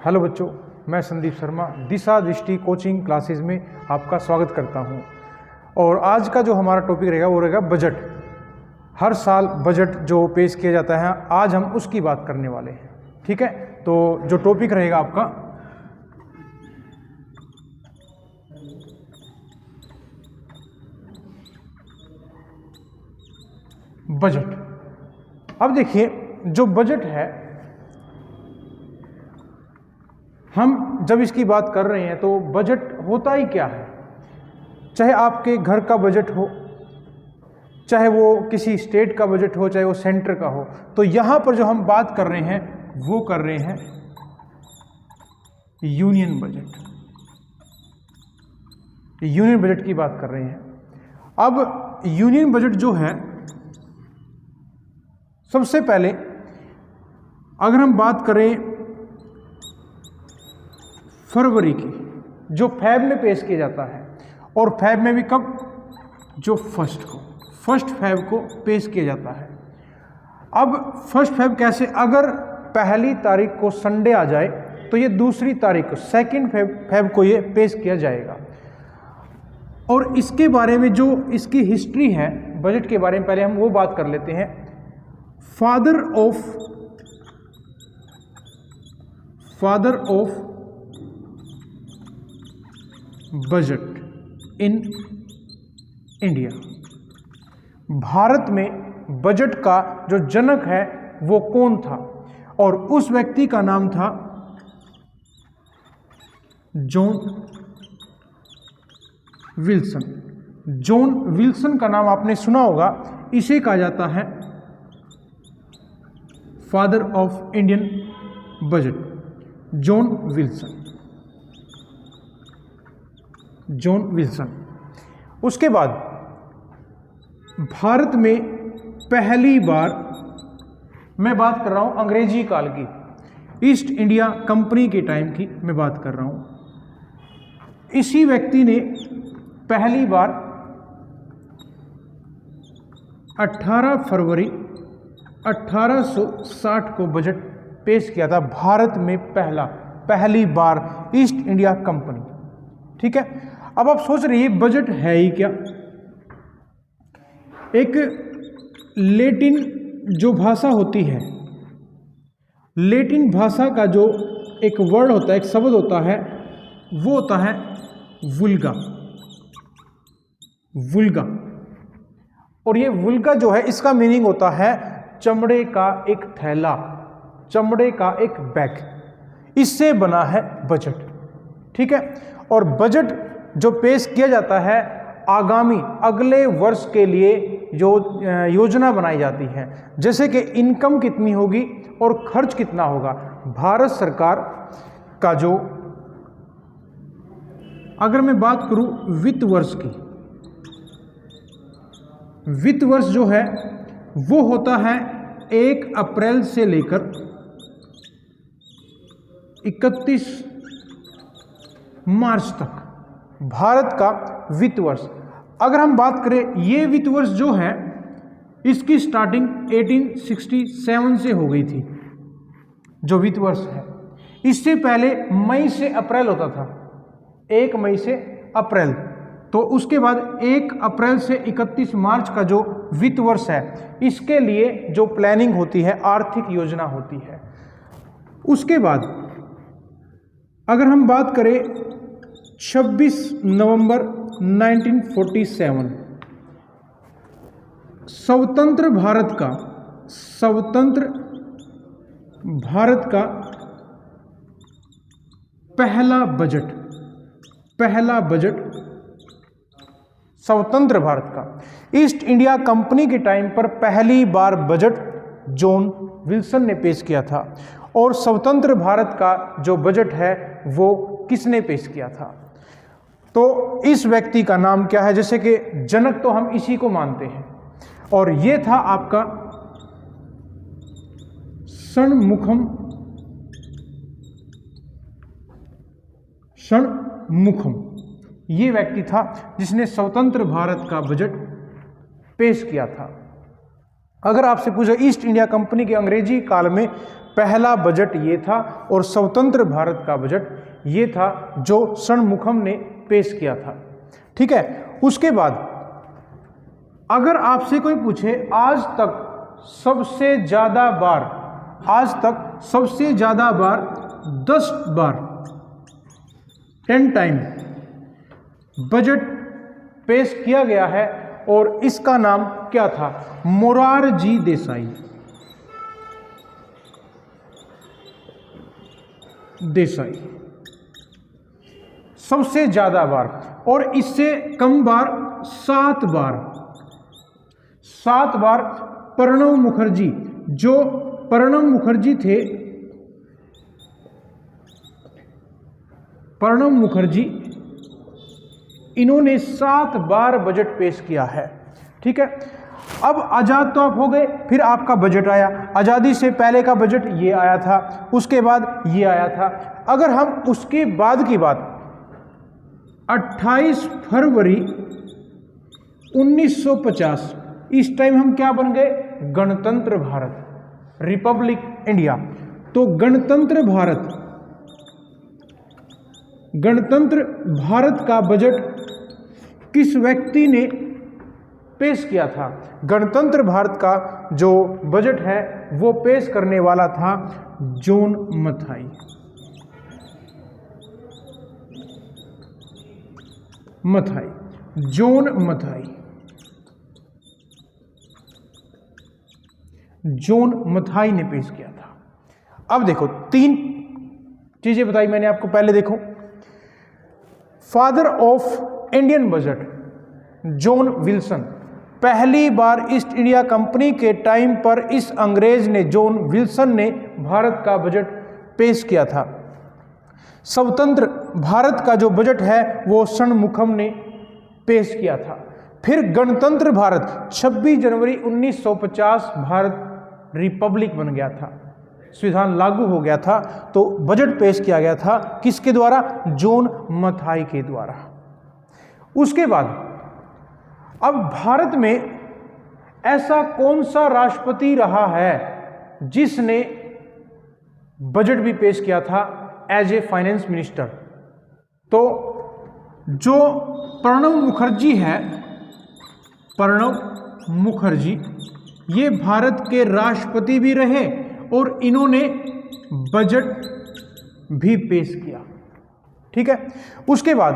Hello बच्चों, मैं संदीप शर्मा दिशा दृष्टि कोचिंग क्लासेस में आपका स्वागत करता हूं। और आज का जो हमारा टॉपिक रहेगा वो रहेगा बजट। हर साल बजट जो पेश किया जाता है, आज हम उसकी बात करने वाले हैं। ठीक है, तो जो टॉपिक रहेगा आपका बजट। अब देखिए, जो बजट है, हम जब इसकी बात कर रहे हैं तो बजट होता ही क्या है। चाहे आपके घर का बजट हो, चाहे वो किसी स्टेट का बजट हो, चाहे वो सेंटर का हो, तो यहां पर जो हम बात कर रहे हैं वो कर रहे हैं यूनियन बजट। यूनियन बजट की बात कर रहे हैं। अब यूनियन बजट जो है, सबसे पहले अगर हम बात करें फरवरी की, जो फैब में पेश किया जाता है, और फैब में भी कब, जो फर्स्ट फैब को पेश किया जाता है। अब फर्स्ट फैब कैसे, अगर पहली तारीख को संडे आ जाए तो ये दूसरी तारीख को, सेकंड फैब को ये पेश किया जाएगा। और इसके बारे में जो इसकी हिस्ट्री है बजट के बारे में, पहले हम वो बात कर लेते हैं। Father of budget in India. Bharat में बजट का जो जनक है वो कौन था, और उस व्यक्ति का नाम था जॉन विल्सन। जॉन विल्सन का नाम आपने सुना होगा, इसे कहा जाता है father of Indian budget, John Wilson. उसके बाद भारत में पहली बार, मैं बात कर रहा हूं अंग्रेजी काल की, ईस्ट इंडिया कंपनी के टाइम की मैं बात कर रहा हूं। इसी व्यक्ति ने पहली बार 18 फरवरी 1860 को बजट पेश किया था। भारत में पहली बार ईस्ट इंडिया कंपनी। ठीक है, अब आप सोच रहे हैं बजट है ही क्या। एक लैटिन जो भाषा होती है, लैटिन भाषा का जो एक वर्ड होता है, एक शब्द होता है, वो होता है वुल्गा। और ये वुल्गा जो है, इसका मीनिंग होता है चमड़े का एक थैला, चमड़े का एक बैग। इससे बना है बजट। ठीक है, और बजट जो पेश किया जाता है आगामी अगले वर्ष के लिए जो योजना बनाई जाती है, जैसे कि इनकम कितनी होगी और खर्च कितना होगा। भारत सरकार का जो, अगर मैं बात करूं वित्त वर्ष की, वित्त वर्ष जो है वो होता है 1 अप्रैल से लेकर 31 मार्च तक भारत का वित्त वर्ष। अगर हम बात करें, ये वित्त वर्ष जो है इसकी स्टार्टिंग 1867 से हो गई थी, जो वित्त वर्ष है। इससे पहले मई से अप्रैल होता था, 1 मई से अप्रैल। तो उसके बाद 1 अप्रैल से 31 मार्च का जो वित्त वर्ष है, इसके लिए जो प्लानिंग होती है, आर्थिक योजना होती है। उसके बाद अगर हम बात करें 26 नवंबर 1947, स्वतंत्र भारत का पहला बजट स्वतंत्र भारत का ईस्ट इंडिया कंपनी के टाइम पर पहली बार बजट जॉन विल्सन ने पेश किया था। और स्वतंत्र भारत का जो बजट है वो किसने पेश किया था, तो इस व्यक्ति का नाम क्या है, जैसे कि जनक तो हम इसी को मानते हैं। और ये था आपका षणमुखम। ये व्यक्ति था जिसने स्वतंत्र भारत का बजट पेश किया था। अगर आपसे पूछा ईस्ट इंडिया कंपनी के अंग्रेजी काल में पहला बजट ये था और स्वतंत्र भारत का बजट ये था जो षणमुखम ने पेश किया था। ठीक है, उसके बाद अगर आपसे कोई पूछे आज तक सबसे ज़्यादा बार 10 बार 10 टाइम बजट पेश किया गया है और इसका नाम क्या था? मोरारजी देसाई सबसे ज्यादा बार, और इससे कम बार 7 बार प्रणब मुखर्जी, जो प्रणब मुखर्जी थे, प्रणब मुखर्जी इन्होंने 7 बार बजट पेश किया है। ठीक है, अब आज़ाद तो आप हो गए, फिर आपका बजट आया। आज़ादी से पहले का बजट ये आया था, उसके बाद ये आया था। अगर हम उसके बाद की बात 28 फरवरी 1950, इस टाइम हम क्या बन गए? गणतंत्र भारत, रिपब्लिक इंडिया। तो गणतंत्र भारत का बजट किस व्यक्ति ने पेश किया था? गणतंत्र भारत का जो बजट है वो पेश करने वाला था जॉन मथाई। जॉन मथाई ने पेश किया था। अब देखो 3 चीजें बताई मैंने आपको। पहले देखो, father of Indian budget John Wilson. पहली बार ईस्ट इंडिया कंपनी के टाइम पर इस अंग्रेज ने, जॉन विल्सन ने भारत का बजट पेश किया था। स्वतंत्र भारत का जो बजट है वो षणमुखम ने पेश किया था। फिर गणतंत्र भारत 26 जनवरी 1950 भारत रिपब्लिक बन गया था, संविधान लागू हो गया था। तो बजट पेश किया गया था किसके द्वारा? जॉन मथाई के द्वारा। उसके बाद अब भारत में ऐसा कौन सा राष्ट्रपति रहा है जिसने बजट भी पेश किया था एज ए फाइनेंस मिनिस्टर? तो जो प्रणब मुखर्जी है, प्रणब मुखर्जी ये भारत के राष्ट्रपति भी रहे और इन्होंने बजट भी पेश किया। ठीक है, उसके बाद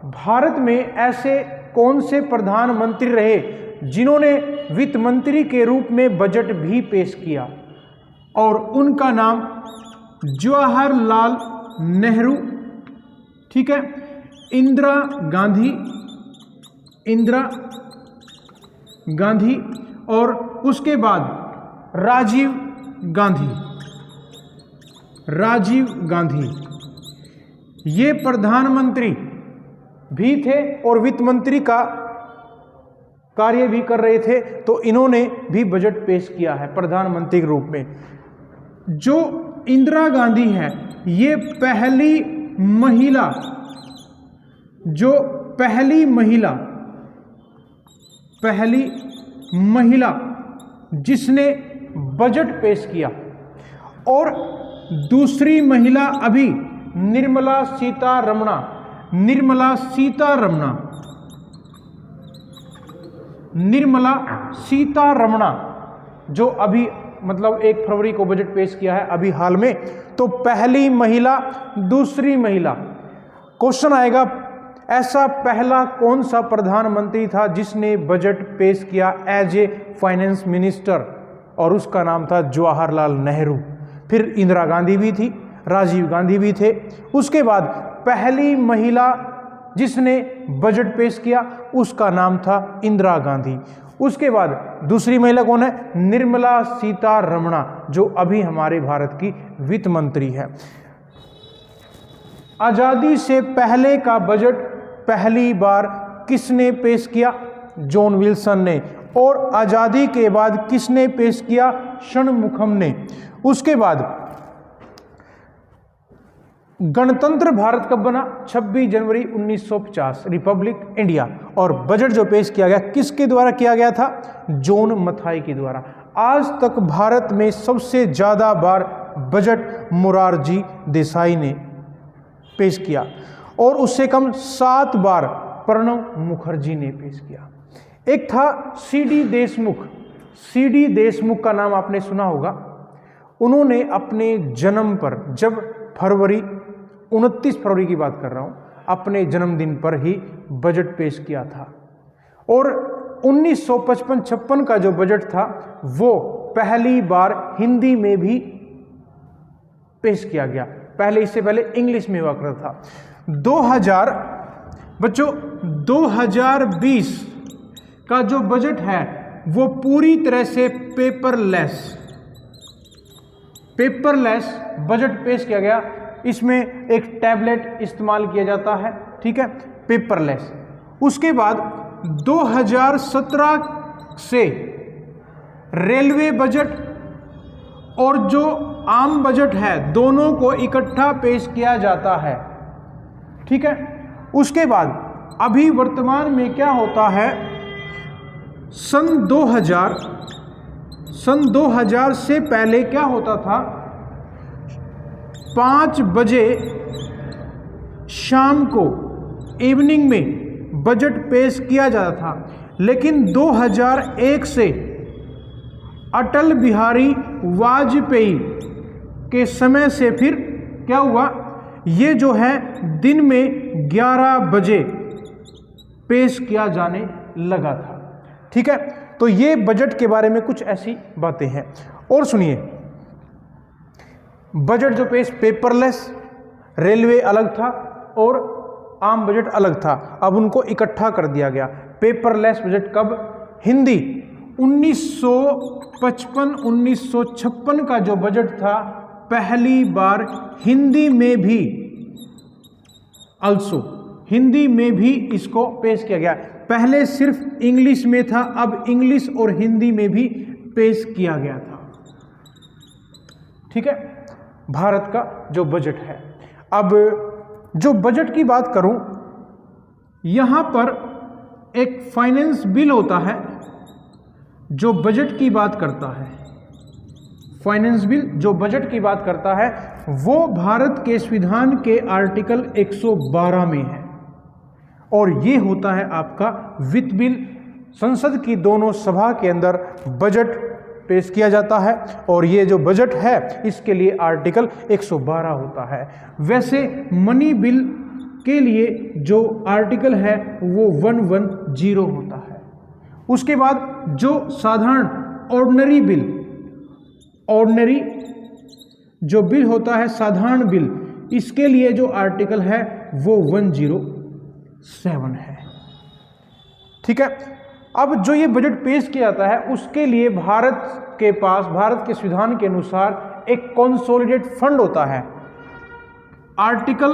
भारत में ऐसे कौन से प्रधानमंत्री रहे जिन्होंने वित्त मंत्री के रूप में बजट भी पेश किया? और उनका नाम जवाहरलाल नेहरू, ठीक है, इंदिरा गांधी और उसके बाद राजीव गांधी ये प्रधानमंत्री भी थे और वित्त मंत्री का कार्य भी कर रहे थे। तो इन्होंने भी बजट पेश किया है प्रधानमंत्री के रूप में। जो इंदिरा गांधी है ये पहली महिला जिसने बजट पेश किया। और दूसरी महिला अभी निर्मला सीतारमणा जो अभी मतलब 1 फरवरी को बजट पेश किया है अभी हाल में। तो पहली महिला, दूसरी महिला। क्वेश्चन आएगा ऐसा पहला कौन सा प्रधानमंत्री था जिसने बजट पेश किया एज ए फाइनेंस मिनिस्टर? और उसका नाम था जवाहरलाल नेहरू। फिर इंदिरा गांधी भी थी, राजीव गांधी भी थे। उसके बाद पहली महिला जिसने बजट पेश किया उसका नाम था इंदिरा गांधी। उसके बाद दूसरी महिला कौन है? निर्मला सीतारमणा जो अभी हमारे भारत की वित्त मंत्री है। आजादी से पहले का बजट पहली बार किसने पेश किया? जॉन विल्सन ने। और आजादी के बाद किसने पेश किया? षणमुखम ने। उसके बाद गणतंत्र भारत कब बना? 26 जनवरी 1950 रिपब्लिक इंडिया। और बजट जो पेश किया गया किसके द्वारा किया गया था? जॉन मथाई के द्वारा। आज तक भारत में सबसे ज़्यादा बार बजट मोरारजी देसाई ने पेश किया और उससे कम 7 बार प्रणब मुखर्जी ने पेश किया। एक था सीडी देशमुख। सीडी देशमुख का नाम आपने सुना होगा। उन्होंने अपने जन्म पर, जब 29 फरवरी की बात कर रहा हूँ, अपने जन्मदिन पर ही बजट पेश किया था और 1955-56 का जो बजट था वो पहली बार हिंदी में भी पेश किया गया। इससे पहले इंग्लिश में हुआ करता था। 2020 का जो बजट है वो पूरी तरह से पेपरलेस बजट पेश किया गया। इसमें एक टैबलेट इस्तेमाल किया जाता है, ठीक है, पेपरलेस। उसके बाद 2017 से रेलवे बजट और जो आम बजट है दोनों को इकट्ठा पेश किया जाता है, ठीक है। उसके बाद अभी वर्तमान में क्या होता है, सन 2000 से पहले क्या होता था, 5 बजे शाम को इवनिंग में बजट पेश किया जाता था। लेकिन 2001 से अटल बिहारी वाजपेयी के समय से फिर क्या हुआ, ये जो है दिन में 11 बजे पेश किया जाने लगा था, ठीक है। तो ये बजट के बारे में कुछ ऐसी बातें हैं। और सुनिए, बजट जो पेश पेपरलेस, रेलवे अलग था और आम बजट अलग था, अब उनको इकट्ठा कर दिया गया। पेपरलेस बजट कब, हिंदी 1955-1956 का जो बजट था पहली बार हिंदी में भी हिंदी में भी इसको पेश किया गया। पहले सिर्फ इंग्लिश में था, अब इंग्लिश और हिंदी में भी पेश किया गया था, ठीक है, भारत का जो बजट है। अब जो बजट की बात करूं, यहां पर एक फाइनेंस बिल होता है जो बजट की बात करता है। फाइनेंस बिल जो बजट की बात करता है वो भारत के संविधान के आर्टिकल 112 में है और ये होता है आपका वित्त बिल। संसद की दोनों सभा के अंदर बजट पेश किया जाता है और ये जो बजट है इसके लिए आर्टिकल 112 होता है। वैसे मनी बिल के लिए जो आर्टिकल है वो 110 होता है। उसके बाद जो साधारण ऑर्डिनरी जो बिल होता है, साधारण बिल, इसके लिए जो आर्टिकल है वो 107 है, ठीक है। अब जो ये बजट पेश किया जाता है उसके लिए भारत के संविधान के अनुसार एक कंसोलिडेट फंड होता है। आर्टिकल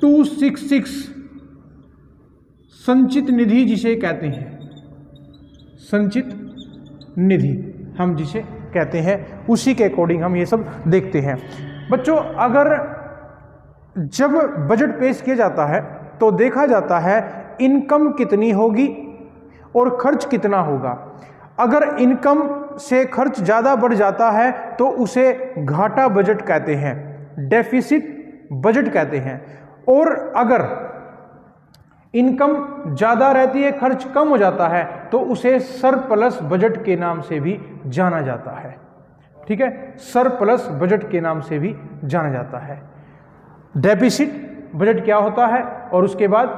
266 संचित निधि जिसे कहते हैं, संचित निधि हम जिसे कहते हैं, उसी के अकॉर्डिंग हम ये सब देखते हैं। बच्चों, अगर जब बजट पेश किया जाता है तो देखा जाता है इनकम कितनी होगी और खर्च कितना होगा। अगर इनकम से खर्च ज़्यादा बढ़ जाता है तो उसे घाटा बजट कहते हैं, डेफिसिट बजट कहते हैं। और अगर इनकम ज़्यादा रहती है, खर्च कम हो जाता है तो उसे सरप्लस बजट के नाम से भी जाना जाता है, ठीक है, सरप्लस बजट के नाम से भी जाना जाता है। डेफिसिट बजट क्या होता है और उसके बाद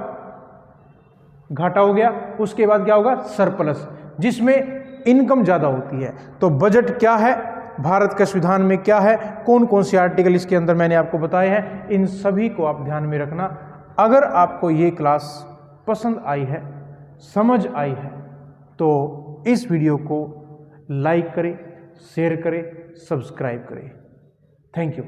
घाटा हो गया, उसके बाद क्या होगा, सरप्लस, जिसमें इनकम ज़्यादा होती है। तो बजट क्या है, भारत के संविधान में क्या है, कौन कौन से आर्टिकल इसके अंदर मैंने आपको बताए हैं, इन सभी को आप ध्यान में रखना। अगर आपको ये क्लास पसंद आई है, समझ आई है, तो इस वीडियो को लाइक करें, शेयर करें, सब्सक्राइब करें। Thank you.